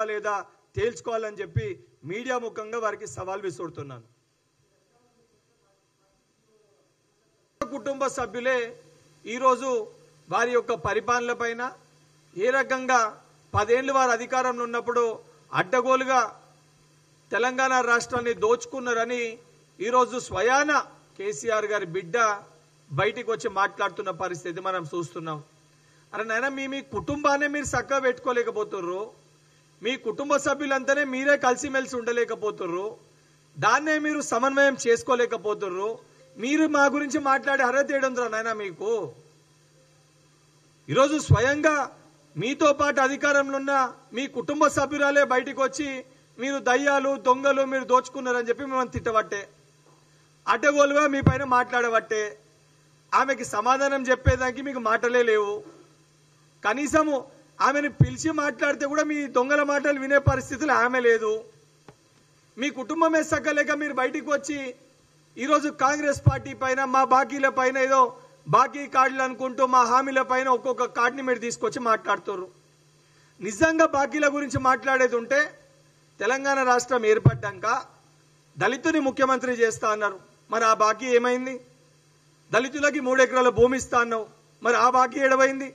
లేదా తేల్చుకోవాలని చెప్పి మీడియా ముఖంగా వారికి సవాల్ విసురుతున్నాను. కుటుంబ సభ్యులే ఈరోజు వారి యొక్క పరిపాలన పైన ఏ రకంగా 10 ఏళ్లు వారు అధికారంలో ఉన్నప్పుడు అడ్డగోలుగా తెలంగాణ రాష్ట్రాన్ని దోచుకున్నారని ఈరోజు స్వయాన కేసీఆర్ గారి బిడ్డ బయటికి వచ్చి మాట్లాడుతున్న పరిస్థితి మనం చూస్తున్నాం. అరే నాయన, మీ కుటుంబాన్ని మీరు చక్కగా పెట్టుకోలేకపోతుర్రు, మీ కుటుంబ సభ్యులంతానే మీరే కలిసిమెలిసి ఉండలేకపోతుర్రు, దాన్నే మీరు సమన్వయం చేసుకోలేకపోతుర్రు. మీరు మా గురించి మాట్లాడే అర్హత ఏడుందిరా నాయన మీకు? ఈరోజు స్వయంగా మీతో పాటు అధికారంలో ఉన్న మీ కుటుంబ సభ్యురాలే బయటికి వచ్చి మీరు దయ్యాలు దొంగలు మీరు దోచుకున్నారని చెప్పి మిమ్మల్ని తిట్టబట్టే, అడ్డగోలుగా మీ పైన మాట్లాడబట్టే, ఆమెకి సమాధానం చెప్పేదానికి మీకు మాటలే లేవు. కనీసము ఆమెను పిలిచి మాట్లాడితే కూడా మీ దొంగల మాటలు వినే పరిస్థితులు ఆమె లేదు. మీ కుటుంబమే సక్కలేక మీరు బయటికి వచ్చి ఈరోజు కాంగ్రెస్ పార్టీ పైన మా బాకీల పైన ఏదో బాకీ కార్డులు అనుకుంటూ మా హామీల పైన ఒక్కొక్క కార్డుని మీరు తీసుకొచ్చి మాట్లాడుతున్నారు. నిజంగా బాకీల గురించి మాట్లాడేది ఉంటే తెలంగాణ రాష్ట్రం ఏర్పడ్డాక దళితుని ముఖ్యమంత్రి చేస్తా అన్నారు, మరి ఆ బాకీ ఏమైంది? దళితులకి 3 ఎకరాల భూమి ఇస్తా అన్నావు, మరి ఆ బాకీ ఏడవైంది?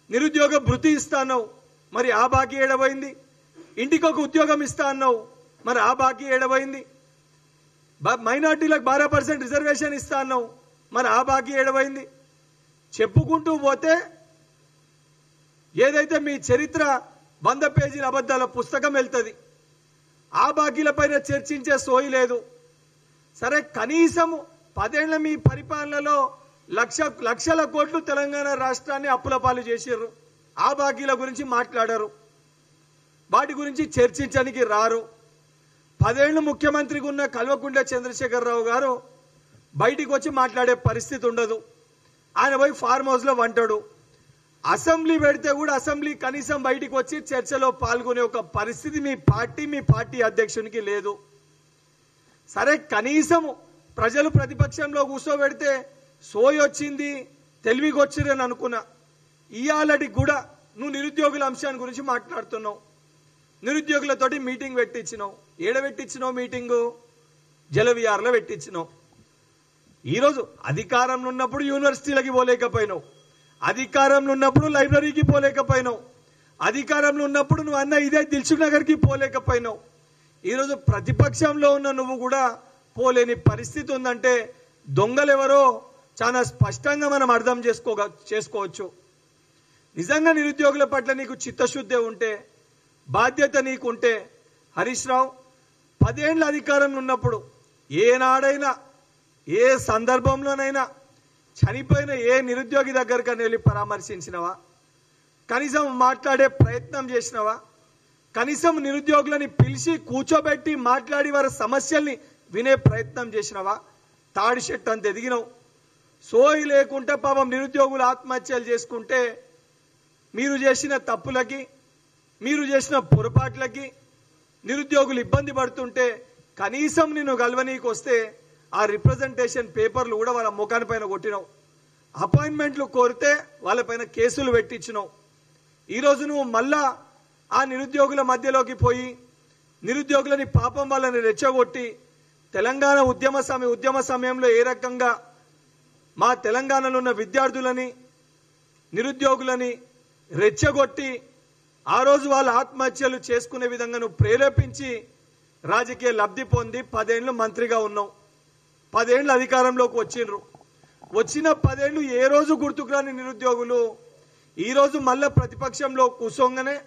నిరుద్యోగ భృతి ఇస్తా అన్నావు, మరి ఆ బాకీ ఏడవైంది? ఇంటికి ఒక ఉద్యోగం ఇస్తా అన్నావు, మరి ఆ బాకీ ఏడవైంది? మైనార్టీలకు 12% రిజర్వేషన్ ఇస్తా అన్నావు, మరి ఆ బాకీ ఏడవైంది? చెప్పుకుంటూ పోతే ఏదైతే మీ చరిత్ర 100 పేజీల అబద్ధాల పుస్తకం వెళ్తుంది. ఆ బాకీల పైన చర్చించే సోయి లేదు. సరే, కనీసము 10 ఏళ్ల మీ పరిపాలనలో లక్షల కోట్లు తెలంగాణ రాష్ట్రాన్ని అప్పుల పాలు చేసిర్రు. ఆ బాకీల గురించి మాట్లాడారు, వాటి గురించి చర్చించడానికి రారు. 10 ఏళ్లు ముఖ్యమంత్రిగా ఉన్న కల్వకుంట్ల చంద్రశేఖరరావు గారు బయటికి వచ్చి మాట్లాడే పరిస్థితి ఉండదు. ఆయన పోయి ఫార్మ్ హౌస్ లో వంటాడు. అసెంబ్లీ పెడితే కూడా అసెంబ్లీ కనీసం బయటికి వచ్చి చర్చలో పాల్గొనే ఒక పరిస్థితి మీ పార్టీ అధ్యక్షునికి లేదు. సరే, కనీసము ప్రజలు ప్రతిపక్షంలో కూర్చోబెడితే సోయి వచ్చింది, తెలివికి వచ్చిరని అనుకున్నా. ఇయాలటి కూడా నువ్వు నిరుద్యోగుల అంశాన్ని గురించి మాట్లాడుతున్నావు. నిరుద్యోగులతోటి మీటింగ్ పెట్టించినావు. ఏడ పెట్టించినావు మీటింగు? జలవిహార్లో పెట్టించినావు. ఈరోజు అధికారంలో ఉన్నప్పుడు యూనివర్సిటీలకి పోలేకపోయినావు, అధికారంలో ఉన్నప్పుడు లైబ్రరీకి పోలేకపోయినావు, అధికారంలో ఉన్నప్పుడు నువ్వు అన్న ఇదే దిల్సుఖ్ నగర్కి పోలేకపోయినావు. ఈరోజు ప్రతిపక్షంలో ఉన్న నువ్వు కూడా పోలేని పరిస్థితి ఉందంటే దొంగలెవరో చాలా స్పష్టంగా మనం అర్థం చేసుకోవచ్చు. నిజంగా నిరుద్యోగుల పట్ల నీకు చిత్తశుద్ధి ఉంటే, బాధ్యత నీకుంటే, హరీష్ రావు 10 ఏళ్ల అధికారంలో ఉన్నప్పుడు ఏనాడైనా ఏ సందర్భంలోనైనా చనిపోయిన ఏ నిరుద్యోగి దగ్గరకని వెళ్ళి పరామర్శించినవా? కనీసం మాట్లాడే ప్రయత్నం చేసినవా? కనీసం నిరుద్యోగులని పిలిచి కూర్చోబెట్టి మాట్లాడి వారి సమస్యల్ని వినే ప్రయత్నం చేసినవా? తాడి చెట్టు అంత ఎదిగినావు. సోయి లేకుంటే పాపం నిరుద్యోగులు ఆత్మహత్యలు చేసుకుంటే మీరు చేసిన తప్పులకి, మీరు చేసిన పొరపాట్లకి నిరుద్యోగులు ఇబ్బంది పడుతుంటే కనీసం నిన్ను గల్వనీకి వస్తే ఆ రిప్రజెంటేషన్ పేపర్లు కూడా వాళ్ళ ముఖాని పైన కొట్టినావు. అపాయింట్మెంట్లు కోరితే వాళ్ళపైన కేసులు పెట్టించినావు. ఈరోజు నువ్వు మళ్ళా ఆ నిరుద్యోగుల మధ్యలోకి పోయి నిరుద్యోగులని పాపం వాళ్ళని రెచ్చగొట్టి తెలంగాణ ఉద్యమ సమయంలో ఏ రకంగా మా తెలంగాణలో ఉన్న విద్యార్థులని నిరుద్యోగులని రెచ్చగొట్టి ఆ రోజు వాళ్ళు ఆత్మహత్యలు చేసుకునే విధంగా నువ్వు ప్రేరేపించి రాజకీయ లబ్ధి పొంది 10 ఏళ్లు మంత్రిగా ఉన్నావు. 10 ఏళ్లు అధికారంలోకి వచ్చిండ్రు. వచ్చిన 10 ఏళ్లు ఏ రోజు గుర్తుకురాని నిరుద్యోగులు ఈరోజు మళ్ళా ప్రతిపక్షంలో కూసోంగానే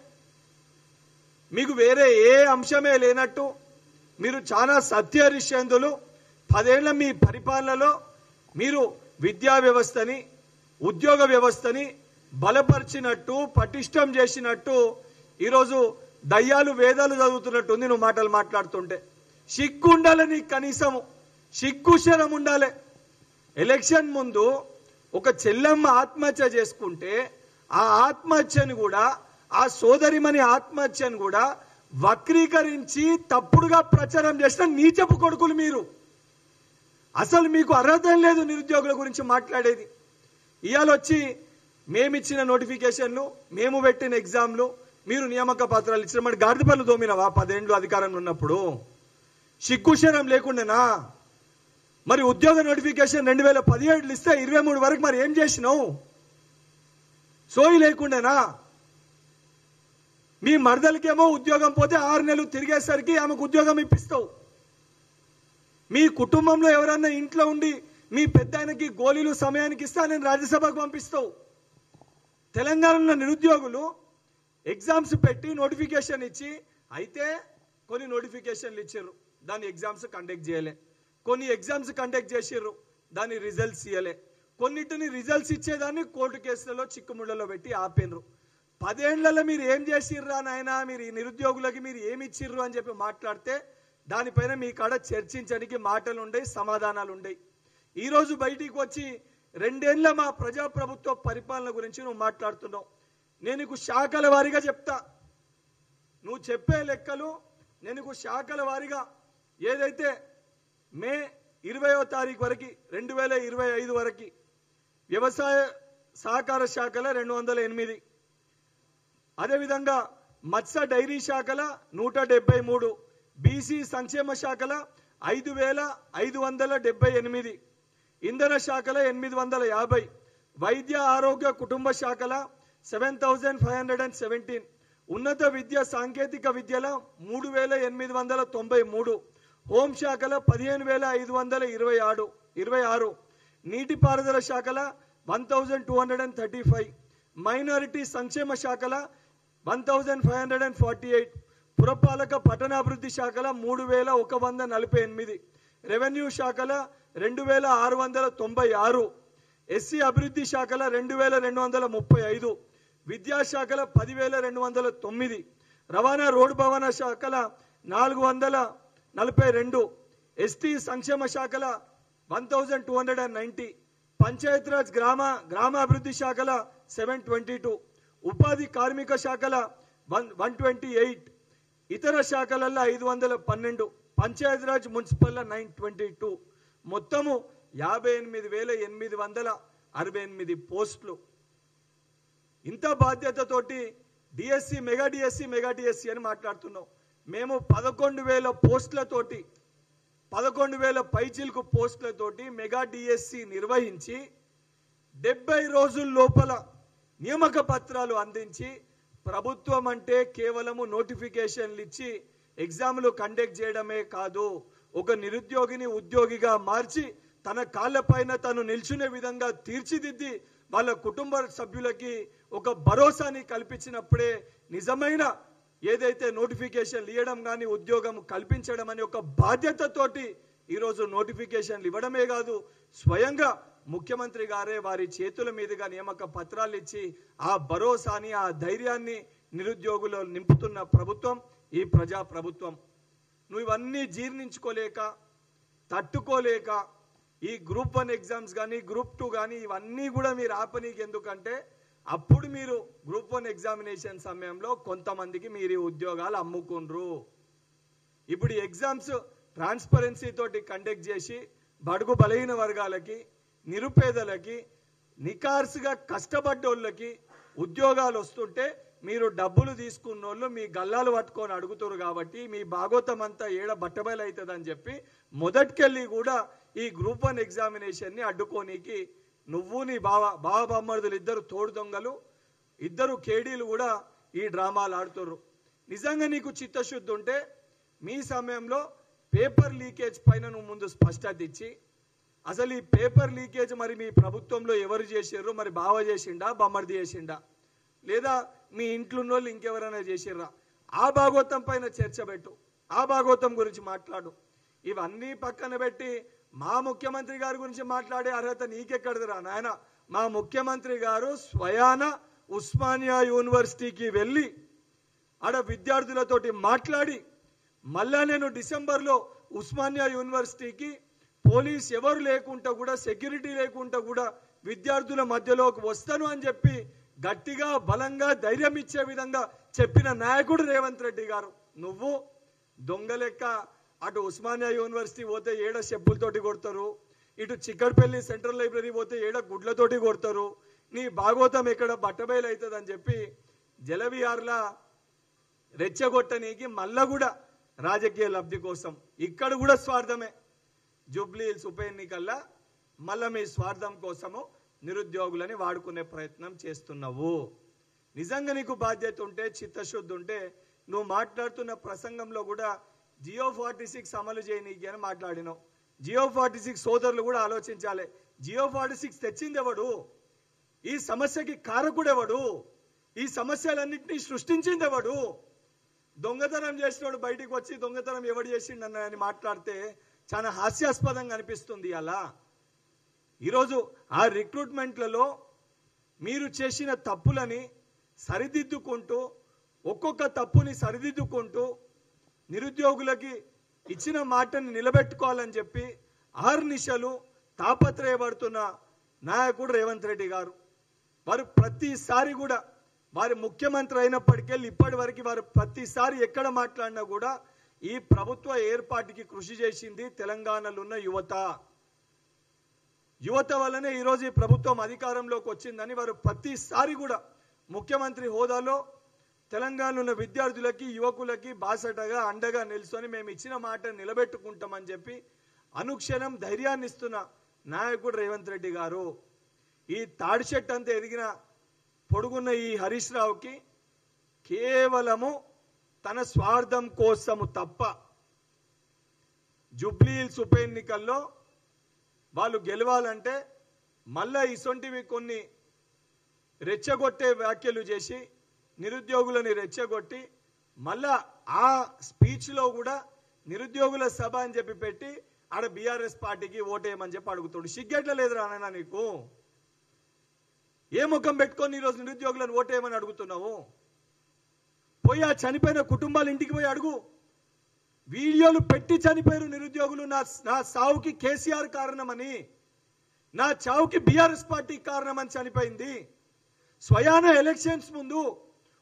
మీకు వేరే ఏ అంశమే లేనట్టు మీరు చాలా సత్యహరిశ్చంద్రులు 10 ఏళ్ల మీ పరిపాలనలో మీరు విద్యా వ్యవస్థని, ఉద్యోగ వ్యవస్థని బలపరిచినట్టు, పటిష్టం చేసినట్టు ఈరోజు దయ్యాలు వేదాలు చదువుతున్నట్టుంది నువ్వు మాటలు మాట్లాడుతుంటే. సిగ్గు ఉండాలని, కనీసము సిగ్గుశరం ఉండాలి. ఎలక్షన్ ముందు ఒక చెల్లెమ్మ ఆత్మహత్య చేసుకుంటే ఆ ఆత్మహత్యను కూడా, ఆ సోదరిమణి ఆత్మహత్యను కూడా వక్రీకరించి తప్పుడుగా ప్రచారం చేసిన నీచపు కొడుకులు మీరు. అసలు మీకు అర్హత లేదు నిరుద్యోగుల గురించి మాట్లాడేది. ఇవాళ వచ్చి మేమిచ్చిన నోటిఫికేషన్లు, మేము పెట్టిన ఎగ్జామ్లు, మీరు నియామక పత్రాలు ఇచ్చిన మరి గాడిద పనులు దోమినవా 10 ఏళ్ళు అధికారంలో ఉన్నప్పుడు? సిగ్గుశరం లేకుండానా? మరి ఉద్యోగ నోటిఫికేషన్ 2017 ఇస్తే 23 వరకు మరి ఏం చేసినావు? సోయి లేకుండానా? మీ మరదలకేమో ఉద్యోగం పోతే 6 నెలలు తిరిగేసరికి ఆమెకు ఉద్యోగం ఇప్పిస్తావు. మీ కుటుంబంలో ఎవరన్నా ఇంట్లో ఉండి మీ పెద్దాయనకి గోళీలు సమయానికి ఇస్తా నేను రాజ్యసభకు పంపిస్తావు. తెలంగాణలో నిరుద్యోగులు ఎగ్జామ్స్ పెట్టి నోటిఫికేషన్ ఇచ్చి అయితే కొన్ని నోటిఫికేషన్లు ఇచ్చారు, దాని ఎగ్జామ్స్ కండక్ట్ చేయలే. కొన్ని ఎగ్జామ్స్ కండక్ట్ చేసిర్రు, దాని రిజల్ట్స్ ఇవ్వలే. కొన్నిటిని రిజల్ట్స్ ఇచ్చేదాన్ని కోర్టు కేసులలో చిక్కుముళ్లలో పెట్టి ఆపినరు. 10 ఏళ్లలో మీరు ఏం చేసిర్రా నాయన, మీరు ఈ నిరుద్యోగులకి మీరు ఏమి ఇచ్చిర్రు అని చెప్పి మాట్లాడితే దానిపైన మీ కాడ చర్చించడానికి మాటలు ఉండయి, సమాధానాలు ఉండయి. ఈరోజు బయటికి వచ్చి 2 ఏళ్ల మా ప్రజాప్రభుత్వ పరిపాలన గురించి నువ్వు మాట్లాడుతున్నావు. నేను నీకు శాఖల వారీగా చెప్తా, నువ్వు చెప్పే లెక్కలు నేను నీకు శాఖల వారీగా ఏదైతే మే 20వ తారీఖు వరకు 2025 వరకు వ్యవసాయ సహకార శాఖల 208, అదేవిధంగా మత్స్య డైరీ శాఖల 173, బీసీ సంక్షేమ శాఖల 5578, ఇంధన శాఖల 850, వైద్య ఆరోగ్య కుటుంబ శాఖల 7517, ఉన్నత విద్య సాంకేతిక విద్యల 3893, హోంశాఖల 15526, నీటిపారుదల శాఖల 1235, మైనారిటీ సంక్షేమ శాఖల 1548, పురపాలక పట్టణాభివృద్ధి శాఖల 3148, రెవెన్యూ శాఖల 2696, ఎస్సీ అభివృద్ధి శాఖల 2235, విద్యాశాఖల 10209, రవాణా రోడ్డు భవన శాఖల 442, ఎస్టీ సంక్షేమ శాఖల 1290, పంచాయతీరాజ్ గ్రామాభివృద్ధి శాఖల 722, ఉపాధి కార్మిక శాఖల 128, ఇతర శాఖలలో 512, పంచాయతీరాజ్ మున్సిపల్ 922, మొత్తము 58,868 పోస్టులు. ఇంత బాధ్యతతోటి డిఎస్సి మెగా డిఎస్సి అని మాట్లాడుతున్నాం. మేము 11,000 పోస్టులతోటి 11,000 పైచిల్కు పోస్టులతోటి మెగా డిఎస్సి నిర్వహించి 70 రోజుల లోపల నియామక పత్రాలు అందించి ప్రభుత్వం అంటే కేవలము నోటిఫికేషన్లు ఇచ్చి ఎగ్జామ్లు కండక్ట్ చేయడమే కాదు, ఒక నిరుద్యోగిని ఉద్యోగిగా మార్చి తన కాళ్ళపైన తను నిల్చునే విధంగా తీర్చిదిద్ది వాళ్ళ కుటుంబ సభ్యులకి ఒక భరోసాని కల్పించినప్పుడే నిజమైన ఏదైతే నోటిఫికేషన్లు ఇవ్వడం కానీ ఉద్యోగం కల్పించడం అనే ఒక బాధ్యతతోటి ఈరోజు నోటిఫికేషన్లు ఇవ్వడమే కాదు, స్వయంగా ముఖ్యమంత్రి గారే వారి చేతుల మీదుగా నియామక పత్రాలు ఇచ్చి ఆ భరోసాని ఆ ధైర్యాన్ని నిరుద్యోగులు నింపుతున్న ప్రభుత్వం ఈ ప్రజా ప్రభుత్వం. నువ్వు ఇవన్నీ జీర్ణించుకోలేక తట్టుకోలేక ఈ గ్రూప్ 1 ఎగ్జామ్స్ కానీ గ్రూప్ 2 కానీ ఇవన్నీ కూడా మీరు ఆపనీకి, ఎందుకంటే అప్పుడు మీరు గ్రూప్ 1 ఎగ్జామినేషన్ సమయంలో కొంతమందికి మీరు ఉద్యోగాలు అమ్ముకుండ్రు. ఇప్పుడు ఈ ఎగ్జామ్స్ ట్రాన్స్పరెన్సీ తోటి కండక్ట్ చేసి బడుగు బలహీన వర్గాలకి నిరుపేదలకి నికార్సుగా కష్టపడ్డోళ్ళకి ఉద్యోగాలు వస్తుంటే మీరు డబ్బులు తీసుకున్నోళ్ళు మీ గల్లాలు పట్టుకొని అడుగుతారు కాబట్టి మీ భాగోతం అంతా ఏడ బట్టబయలు అవుతుందని చెప్పి మొదటికెళ్ళి కూడా ఈ గ్రూప్ 1 ఎగ్జామినేషన్ని అడ్డుకోనికి నువ్వు నీ బావ బామ్మర్దులు ఇద్దరు తోడు దొంగలు, ఇద్దరు కేడీలు కూడా ఈ డ్రామాలు ఆడుతుర్రు. నిజంగా నీకు చిత్తశుద్ధి ఉంటే మీ సమయంలో పేపర్ లీకేజ్ పైన నువ్వు ముందు స్పష్టత ఇచ్చి అసలు ఈ పేపర్ లీకేజ్ మరి మీ ప్రభుత్వంలో ఎవరు చేసారు, మరి బావ చేసిండా బామ్మర్ది చేసిండా లేదా మీ ఇంట్లో వాళ్ళు ఇంకెవరైనా చేసిర్రా, ఆ భాగోతం పైన చర్చ పెట్టు, ఆ భాగోతం గురించి మాట్లాడు. ఇవన్నీ పక్కన పెట్టి మా ముఖ్యమంత్రి గారి గురించి మాట్లాడే అర్హత నీకెక్కడదిరా నాయన. మా ముఖ్యమంత్రి గారు స్వయాన ఉస్మానియా యూనివర్సిటీకి వెళ్ళి ఆడ విద్యార్థులతోటి మాట్లాడి మళ్ళా నేను డిసెంబర్లో ఉస్మానియా యూనివర్సిటీకి పోలీస్ ఎవరు లేకుండా కూడా సెక్యూరిటీ లేకుండా కూడా విద్యార్థుల మధ్యలోకి వస్తాను అని చెప్పి గట్టిగా బలంగా ధైర్యం ఇచ్చే విధంగా చెప్పిన నాయకుడు రేవంత్ రెడ్డి గారు. నువ్వు దొంగ లెక్క అటు ఉస్మానియా యూనివర్సిటీ పోతే ఏడ చెప్పులతోటి కొడతారు, ఇటు చిక్కడపల్లి సెంట్రల్ లైబ్రరీ పోతే ఏడ గుడ్లతోటి కొడతారు, నీ భాగోతం ఎక్కడ బట్టబయలు అవుతుంది అని చెప్పి జలవిహార్లా రెచ్చగొట్టనీకి మళ్ళా కూడా రాజకీయ లబ్ధి కోసం ఇక్కడ కూడా స్వార్థమే. జూబ్లీ హిల్స్ ఉప ఎన్నికల్లో మళ్ళా మీ స్వార్థం కోసము నిరుద్యోగులని వాడుకునే ప్రయత్నం చేస్తున్నావు. నిజంగా నీకు బాధ్యత ఉంటే, చిత్తశుద్ధి ఉంటే నువ్వు మాట్లాడుతున్న ప్రసంగంలో కూడా జియో 46 అమలు చేయనీకి అని మాట్లాడినావు. జియో 46 సోదరులు కూడా ఆలోచించాలి. జియో 46 తెచ్చింది ఎవడు? ఈ సమస్యకి కారకుడు ఎవడు? ఈ సమస్యలన్నింటినీ సృష్టించింది ఎవడు? దొంగతనం చేసినోడు బయటికి వచ్చి దొంగతనం ఎవడు చేసిండన్న అని మాట్లాడితే చాలా హాస్యాస్పదంగా అనిపిస్తుంది. అలా ఈరోజు ఆ రిక్రూట్మెంట్లలో మీరు చేసిన తప్పులని సరిదిద్దుకుంటూ, ఒక్కొక్క తప్పుని సరిదిద్దుకుంటూ నిరుద్యోగులకి ఇచ్చిన మాటని నిలబెట్టుకోవాలని చెప్పి ఆర్నిశలు తాపత్రయపడుతున్న నాయకుడు రేవంత్ రెడ్డి గారు. వారు ప్రతిసారి కూడా వారి ముఖ్యమంత్రి అయినప్పటికెళ్ళి ఇప్పటి వరకు వారు ప్రతిసారి ఎక్కడ మాట్లాడినా కూడా ఈ ప్రభుత్వ ఏర్పాటుకి కృషి చేసింది తెలంగాణలో ఉన్న యువత. యువత వల్లనే ఈరోజు ఈ ప్రభుత్వం అధికారంలోకి వచ్చిందని వారు ప్రతిసారి కూడా ముఖ్యమంత్రి హోదాలో తెలంగాణలో ఉన్న విద్యార్థులకి, యువకులకి బాసటగా అండగా నిలుచుని మేము ఇచ్చిన మాట నిలబెట్టుకుంటామని చెప్పి అనుక్షణం ధైర్యాన్ని ఇస్తున్న నాయకుడు రేవంత్ రెడ్డి గారు. ఈ తాడి చెట్టు అంతా ఎదిగిన పొడుగున్న ఈ హరీష్ రావుకి కేవలము తన స్వార్థం కోసము తప్ప జూబ్లీ హిల్స్ ఉప ఎన్నికల్లో వాళ్ళు గెలవాలంటే మళ్ళా ఇసొంటివి కొన్ని రెచ్చగొట్టే వ్యాఖ్యలు చేసి నిరుద్యోగులని రెచ్చగొట్టి మళ్ళా ఆ స్పీచ్లో కూడా నిరుద్యోగుల సభ అని చెప్పి పెట్టి ఆడ బీఆర్ఎస్ పార్టీకి ఓటేయమని చెప్పి అడుగుతాడు. సిగ్గెట్ల లేదురా నాయనా నీకు? ఏ ముఖం పెట్టుకొని ఈరోజు నిరుద్యోగులను ఓటేయమని అడుగుతున్నావు? పోయి ఆ చనిపోయిన కుటుంబాల ఇంటికి పోయి అడుగు. వీడియోలు పెట్టి చనిపోయారు నిరుద్యోగులు. నా సావుకి కేసీఆర్ కారణమని, నా చావుకి బీఆర్ఎస్ పార్టీ కారణమని చనిపోయింది. స్వయాన ఎలక్షన్స్ ముందు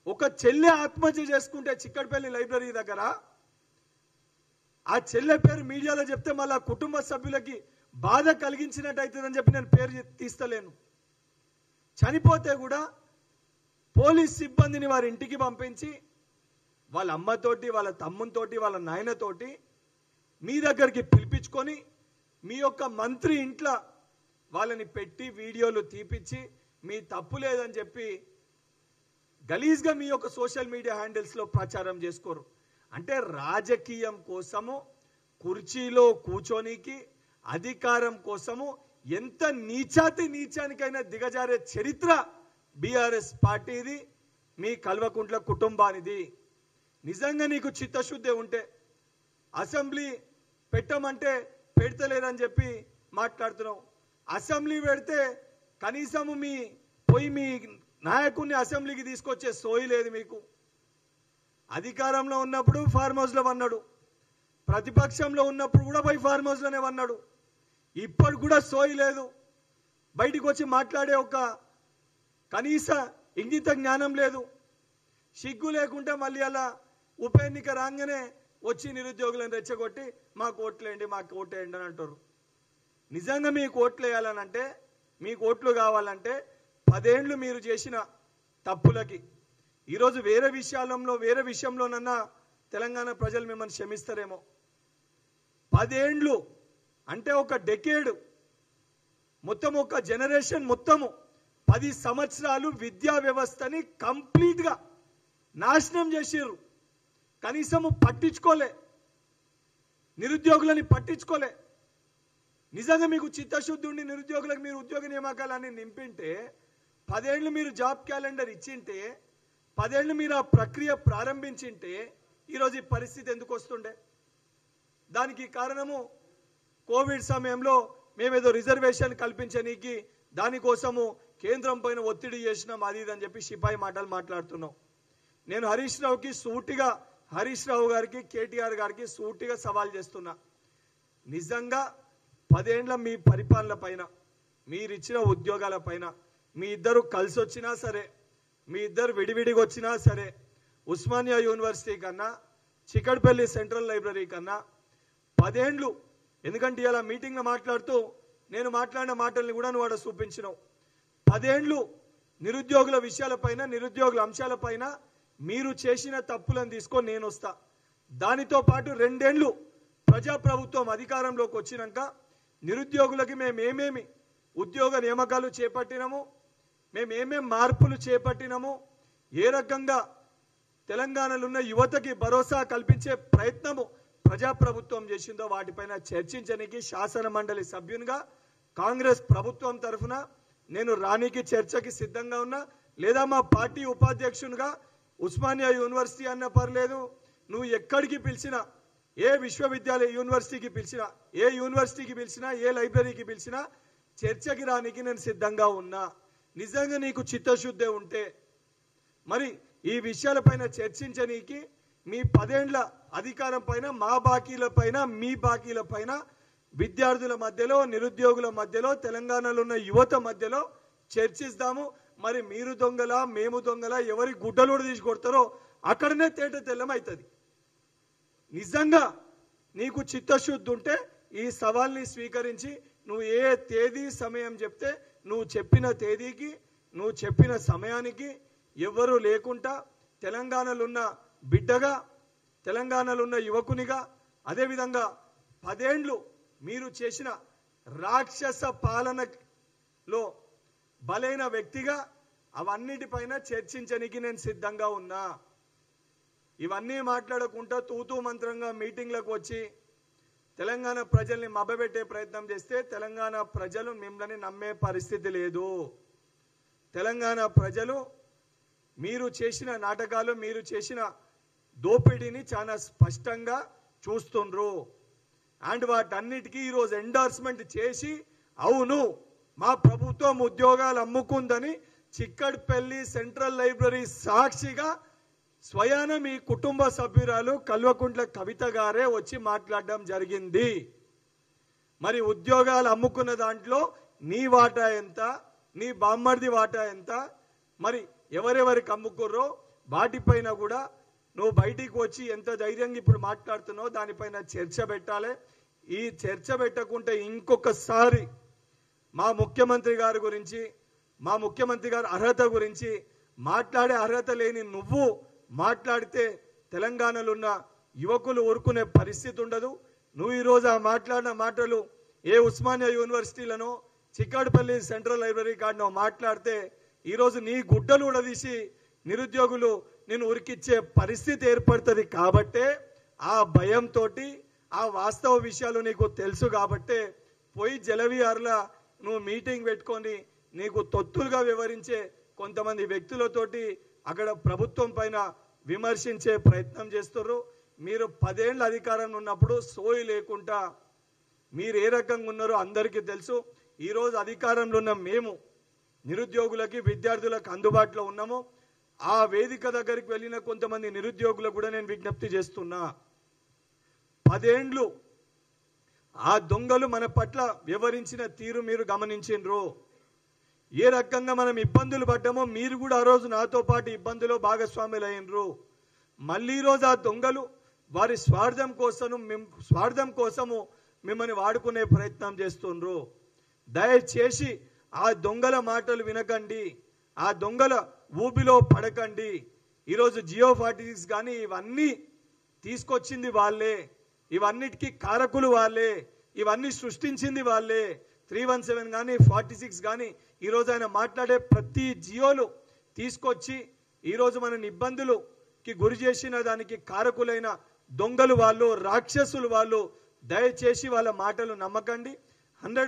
ఒక చెల్లె ఆత్మహత్య చేసుకుంటే చిక్కడపల్లి లైబ్రరీ దగ్గర ఆ చెల్లె పేరు మీడియాలో చెప్తే మళ్ళీ కుటుంబ సభ్యులకి బాధ కలిగించినట్టు అవుతుందని చెప్పి నేను పేరు తీస్తలేను. చనిపోతే కూడా పోలీస్ సిబ్బందిని వారి ఇంటికి పంపించి వాళ్ళ అమ్మతోటి, వాళ్ళ తమ్మునితోటి, వాళ్ళ నాయనతోటి మీ దగ్గరికి పిలిపించుకొని మీ యొక్క మంత్రి ఇంట్లో వాళ్ళని పెట్టి వీడియోలు తీపిచ్చి మీ తప్పు లేదని చెప్పి గలీజ్గా మీ యొక్క సోషల్ మీడియా హ్యాండిల్స్లో ప్రచారం చేసుకోరు. అంటే రాజకీయం కోసము, కుర్చీలో కూర్చోనికి, అధికారం కోసము ఎంత నీచానికైనా దిగజారే చరిత్ర బీఆర్ఎస్ పార్టీది, మీ కల్వకుంట్ల కుటుంబానిది. నిజంగా నీకు చిత్తశుద్ధి ఉంటే అసెంబ్లీ పెట్టమంటే పెడతలేదని చెప్పి మాట్లాడుతున్నావు. అసెంబ్లీ పెడితే కనీసము మీ నాయకుడిని అసెంబ్లీకి తీసుకొచ్చే సోయి లేదు మీకు. అధికారంలో ఉన్నప్పుడు ఫార్మ్ హౌస్లో అన్నాడు, ప్రతిపక్షంలో ఉన్నప్పుడు కూడా పోయి ఫార్మ్ హౌస్లోనే అన్నాడు. ఇప్పుడు కూడా సోయి లేదు. బయటికి వచ్చి మాట్లాడే ఒక కనీస ఇంగిత జ్ఞానం లేదు. సిగ్గు లేకుంటే మళ్ళీ అలా ఉప ఎన్నిక రాగానే వచ్చి నిరుద్యోగులను రెచ్చగొట్టి మాకు ఓట్లేయండి, మాకు ఓటేయండి అని అంటారు. నిజంగా మీకు ఓట్లు వేయాలనంటే, మీకు ఓట్లు కావాలంటే 10 ఏళ్ళు మీరు చేసిన తప్పులకి ఈరోజు వేరే విషయంలోనన్నా తెలంగాణ ప్రజలు మిమ్మల్ని క్షమిస్తారేమో. 10 ఏళ్ళు అంటే ఒక డెకేడ్, మొత్తం ఒక జనరేషన్, మొత్తము 10 సంవత్సరాలు విద్యా వ్యవస్థని కంప్లీట్గా నాశనం చేసిర్రు. కనీసము పట్టించుకోలే, నిరుద్యోగులని పట్టించుకోలే. నిజంగా మీకు చిత్తశుద్ధి ఉండి నిరుద్యోగులకు మీరు ఉద్యోగ నియామకాలన్నీ నింపింటే, 10 ఏళ్ళు మీరు జాబ్ క్యాలెండర్ ఇచ్చింటే, 10 ఏళ్ళు మీరు ఆ ప్రక్రియ ప్రారంభించింటే ఈరోజు ఈ పరిస్థితి ఎందుకు వస్తుండే? దానికి కారణము కోవిడ్ సమయంలో మేమేదో రిజర్వేషన్ కల్పించనీకి దానికోసము కేంద్రం పైన ఒత్తిడి చేసినాం, అది ఇదని చెప్పి సిపాయి మాటలు మాట్లాడుతున్నాం. నేను హరీష్ రావు గారికి, కేటీఆర్ గారికి సూటిగా సవాల్ చేస్తున్నా. నిజంగా 10 ఏళ్ల మీ పరిపాలన పైన, మీరిచ్చిన ఉద్యోగాల పైన, మీ ఇద్దరు కలిసి వచ్చినా సరే, మీ ఇద్దరు విడివిడిగా వచ్చినా సరే, ఉస్మానియా యూనివర్సిటీ కన్నా, చిక్కడపల్లి సెంట్రల్ లైబ్రరీ కన్నా 10 ఏళ్ళు, ఎందుకంటే ఇలా మీటింగ్లో మాట్లాడుతూ నేను మాట్లాడిన మాటల్ని కూడా నువ్వు అక్కడ చూపించినావు. 10 ఏళ్ళు నిరుద్యోగుల విషయాలపైన, నిరుద్యోగుల అంశాలపైన మీరు చేసిన తప్పులను తీసుకొని నేను వస్తా. దానితో పాటు 2 ఏళ్లు ప్రజాప్రభుత్వం అధికారంలోకి వచ్చినాక నిరుద్యోగులకి మేము ఏమేమి ఉద్యోగ నియామకాలు చేపట్టినాము, మేము ఏమేమి మార్పులు చేపట్టినాము, ఏ రకంగా తెలంగాణలో ఉన్న యువతకి భరోసా కల్పించే ప్రయత్నము ప్రజాప్రభుత్వం చేసిందో వాటిపైన చర్చించడానికి శాసన మండలి సభ్యునిగా కాంగ్రెస్ ప్రభుత్వం తరఫున నేను రానికి చర్చకి సిద్ధంగా ఉన్నా. లేదా మా పార్టీ ఉపాధ్యక్షునిగా ఉస్మానియా యూనివర్సిటీ అన్న పర్లేదు, నువ్వు ఎక్కడికి పిలిచినా, ఏ విశ్వవిద్యాలయ యూనివర్సిటీకి పిలిచినా, ఏ యూనివర్సిటీకి పిలిచినా, ఏ లైబ్రరీకి పిలిచినా చర్చకి రానికి నేను సిద్ధంగా ఉన్నా. నిజంగా నీకు చిత్తశుద్ధి ఉంటే మరి ఈ విషయాలపైన చర్చించనీకి మీ 10 ఏళ్ల అధికారం పైన, మా బాకీల పైన, మీ బాకీల పైన, విద్యార్థుల మధ్యలో, నిరుద్యోగుల మధ్యలో, తెలంగాణలో ఉన్న యువత మధ్యలో చర్చిస్తాము. మరి మీరు దొంగల, మేము దొంగల, ఎవరి గుడ్డలోడు తీసి కొడతారో అక్కడనే తేట తెల్లం అవుతుంది. నిజంగా నీకు చిత్తశుద్ధి ఉంటే ఈ సవాల్ని స్వీకరించి నువ్వు ఏ తేదీ సమయం చెప్తే నువ్వు చెప్పిన తేదీకి, నువ్వు చెప్పిన సమయానికి ఎవరు లేకుండా తెలంగాణలో ఉన్న బిడ్డగా, తెలంగాణలో ఉన్న యువకునిగా, అదేవిధంగా 10 ఏళ్లు మీరు చేసిన రాక్షస పాలనలో బలైన వ్యక్తిగా అవన్నిటిపైన చర్చించడానికి నేను సిద్ధంగా ఉన్నా. ఇవన్నీ మాట్లాడకుండా తూతూ మంత్రంగా మీటింగ్లకు వచ్చి తెలంగాణ ప్రజల్ని మభ్యపెట్టే ప్రయత్నం చేస్తే తెలంగాణ ప్రజలు మిమ్మల్ని నమ్మే పరిస్థితి లేదు. తెలంగాణ ప్రజలు మీరు చేసిన నాటకాలు, మీరు చేసిన దోపిడీని చాలా స్పష్టంగా చూస్తుండ్రు. అండ్ వాటన్నిటికీ ఈరోజు ఎండార్స్మెంట్ చేసి అవును మా ప్రభుత్వం ఉద్యోగాలు అమ్ముకుందని చిక్కడపల్లి సెంట్రల్ లైబ్రరీ సాక్షిగా స్వయాన మీ కుటుంబ సభ్యురాలు కల్వకుంట్ల కవిత గారే వచ్చి మాట్లాడడం జరిగింది. మరి ఉద్యోగాలు అమ్ముకున్న దాంట్లో నీ వాటా ఎంత, నీ బామ్మర్ది వాటా ఎంత, మరి ఎవరెవరికి అమ్ముకుర్రో వాటిపైన కూడా నువ్వు బయటికి వచ్చి ఎంత ధైర్యంగా ఇప్పుడు మాట్లాడుతున్నావు దానిపైన చర్చ పెట్టాలి. ఈ చర్చ పెట్టకుంటే ఇంకొకసారి మా ముఖ్యమంత్రి గారి గురించి, మా ముఖ్యమంత్రి గారి అర్హత గురించి మాట్లాడే అర్హత లేని నువ్వు మాట్లాడితే తెలంగాణలో ఉన్న యువకులు ఊరుకునే పరిస్థితి ఉండదు. నువ్వు ఈరోజు ఆ మాట్లాడిన మాటలు ఏ ఉస్మానియా యూనివర్సిటీలను, చిక్కడపల్లి సెంట్రల్ లైబ్రరీ కాడనో మాట్లాడితే ఈరోజు నీ గుడ్డలు ఉడదీసి నిరుద్యోగులు నేను ఉరికిచ్చే పరిస్థితి ఏర్పడుతుంది. కాబట్టే ఆ భయంతో, ఆ వాస్తవ విషయాలు నీకు తెలుసు కాబట్టే పోయి జలవిహార్లా నువ్వు మీటింగ్ పెట్టుకొని నీకు తొత్తులుగా వివరించే కొంతమంది వ్యక్తులతోటి అక్కడ ప్రభుత్వం పైన విమర్శించే ప్రయత్నం చేస్తున్నారు. మీరు 10 ఏళ్ల అధికారంలో ఉన్నప్పుడు సోయి లేకుండా మీరు ఏ రకంగా ఉన్నారో అందరికీ తెలుసు. ఈరోజు అధికారంలో ఉన్న మేము నిరుద్యోగులకి, విద్యార్థులకు అందుబాటులో ఉన్నాము. ఆ వేదిక దగ్గరికి వెళ్ళిన కొంతమంది నిరుద్యోగులకు కూడా నేను విజ్ఞప్తి చేస్తున్నా. 10 ఏళ్లు ఆ దొంగలు మన పట్ల వ్యవహరించిన తీరు మీరు గమనించిండ్రు. ఏ రకంగా మనం ఇబ్బందులు పడ్డామో మీరు కూడా ఆ రోజు నాతో పాటు ఇబ్బందులో భాగస్వాములు అయినరు. మళ్ళీ ఈరోజు ఆ దొంగలు వారి స్వార్థం కోసము మిమ్మల్ని వాడుకునే ప్రయత్నం చేస్తుండ్రు. దయచేసి ఆ దొంగల మాటలు వినకండి, ఆ దొంగల ఊబిలో పడకండి. ఈరోజు జియో 46 కానీ ఇవన్నీ తీసుకొచ్చింది వాళ్ళే, ఇవన్నిటికీ కారకులు వాళ్ళే, ఇవన్నీ సృష్టించింది వాళ్ళే. 317 కానీ 46 కానీ ఈరోజు ఆయన మాట్లాడే ప్రతి జియోలు తీసుకొచ్చి ఈరోజు మన ఇబ్బందులకి గురి చేసిన దానికి కారకులైన దొంగలు వాళ్ళు, రాక్షసులు వాళ్ళు. దయచేసి వాళ్ళ మాటలు నమ్మకండి. 100